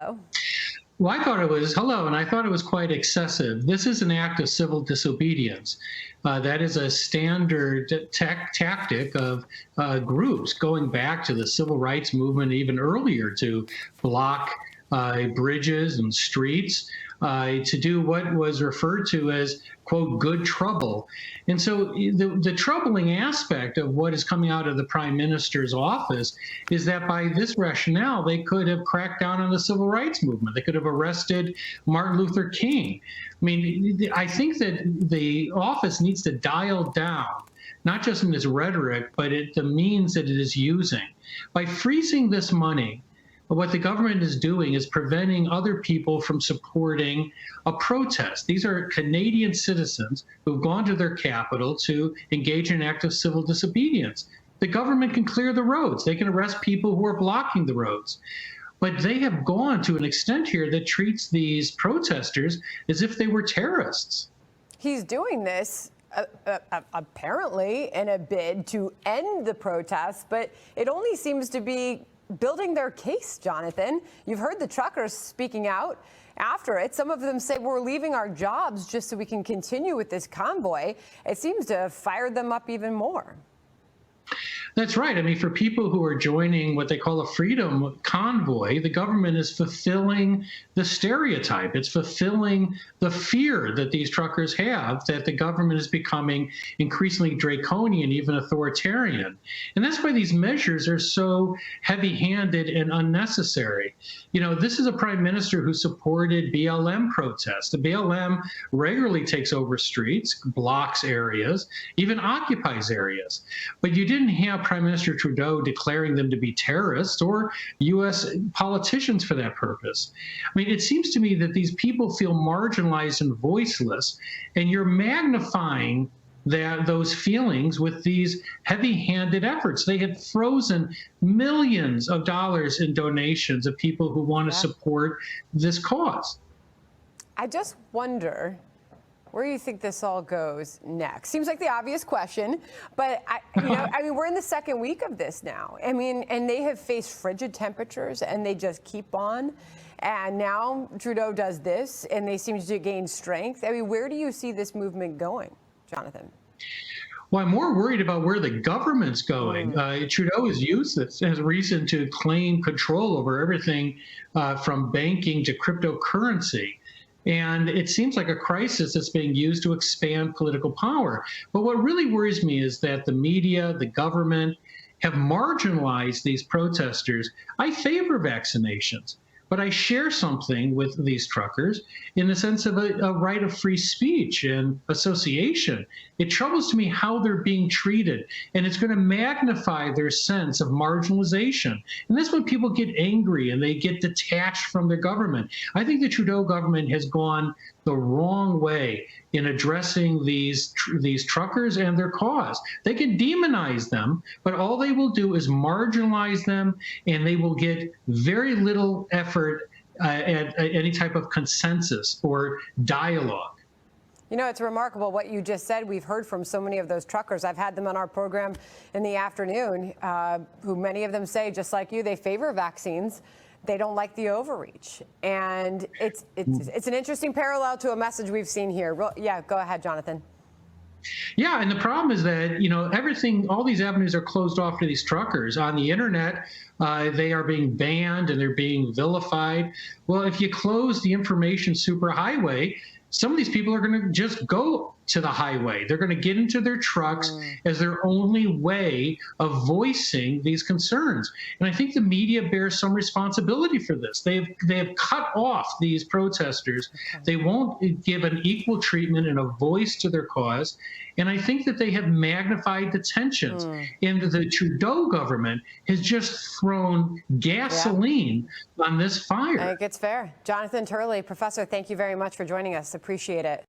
Oh, Well, I thought it was, hello, and I thought it was quite excessive. This is an act of civil disobedience. That is a standard tactic of groups going back to the civil rights movement even earlier to block bridges and streets, to do what was referred to as, quote, good trouble. And so the troubling aspect of what is coming out of the prime minister's office is that by this rationale, they could have cracked down on the civil rights movement. They could have arrested Martin Luther King. I mean, I think that the office needs to dial down, not just in its rhetoric, but the means that it is using. By freezing this money, what the government is doing is preventing other people from supporting a protest. These are Canadian citizens who've gone to their capital to engage in an act of civil disobedience. The government can clear the roads. They can arrest people who are blocking the roads. But they have gone to an extent here that treats these protesters as if they were terrorists. he's doing this apparently in a bid to end the protests, but it only seems to be building their case, Jonathan. You've heard the truckers speaking out after it. Some of them say we're leaving our jobs just so we can continue with this convoy. It seems to have fired them up even more. That's right. I mean, for people who are joining what they call a freedom convoy, the government is fulfilling the stereotype. It's fulfilling the fear that these truckers have that the government is becoming increasingly draconian, even authoritarian. And that's why these measures are so heavy-handed and unnecessary. You know, this is a prime minister who supported BLM protests. The BLM regularly takes over streets, blocks areas, even occupies areas. But you didn't have Prime Minister Trudeau declaring them to be terrorists or U.S. politicians for that purpose. I mean, it seems to me that these people feel marginalized and voiceless, and you're magnifying those feelings with these heavy-handed efforts. They had frozen millions of dollars in donations of people who want to support this cause. I just wonder where you think this all goes next. Seems like the obvious question, but I mean, we're in the second week of this now. I mean, and they have faced frigid temperatures, and they just keep on. And now Trudeau does this, and they seem to gain strength. I mean, where do you see this movement going, Jonathan? Well, I'm more worried about where the government's going. Trudeau has used this as a reason to claim control over everything from banking to cryptocurrency. And it seems like a crisis that's being used to expand political power. But what really worries me is that the media, the government, have marginalized these protesters. I favor vaccinations, but I share something with these truckers in the sense of a right of free speech and association. It troubles me how they're being treated, and it's going to magnify their sense of marginalization. And that's when people get angry and they get detached from their government. I think the Trudeau government has gone the wrong way in addressing these truckers and their cause. They can demonize them, but all they will do is marginalize them, and they will get very little effort at any type of consensus or dialogue. You know, it's remarkable what you just said. We've heard from so many of those truckers. I've had them on our program in the afternoon, who many of them say, just like you, they favor vaccines. They don't like the overreach. And it's an interesting parallel to a message we've seen here. Yeah, go ahead, Jonathan. Yeah, and the problem is that, you know, all these avenues are closed off to these truckers. On the internet, they are being banned and they're being vilified. Well, if you close the information superhighway, some of these people are going to just go to the highway. They're going to get into their trucks as their only way of voicing these concerns. And I think the media bears some responsibility for this. They have cut off these protesters. They won't give an equal treatment and a voice to their cause. And I think that they have magnified the tensions. And the Trudeau government has just thrown gasoline on this fire. I think it's fair. Jonathan Turley, Professor, thank you very much for joining us. Appreciate it.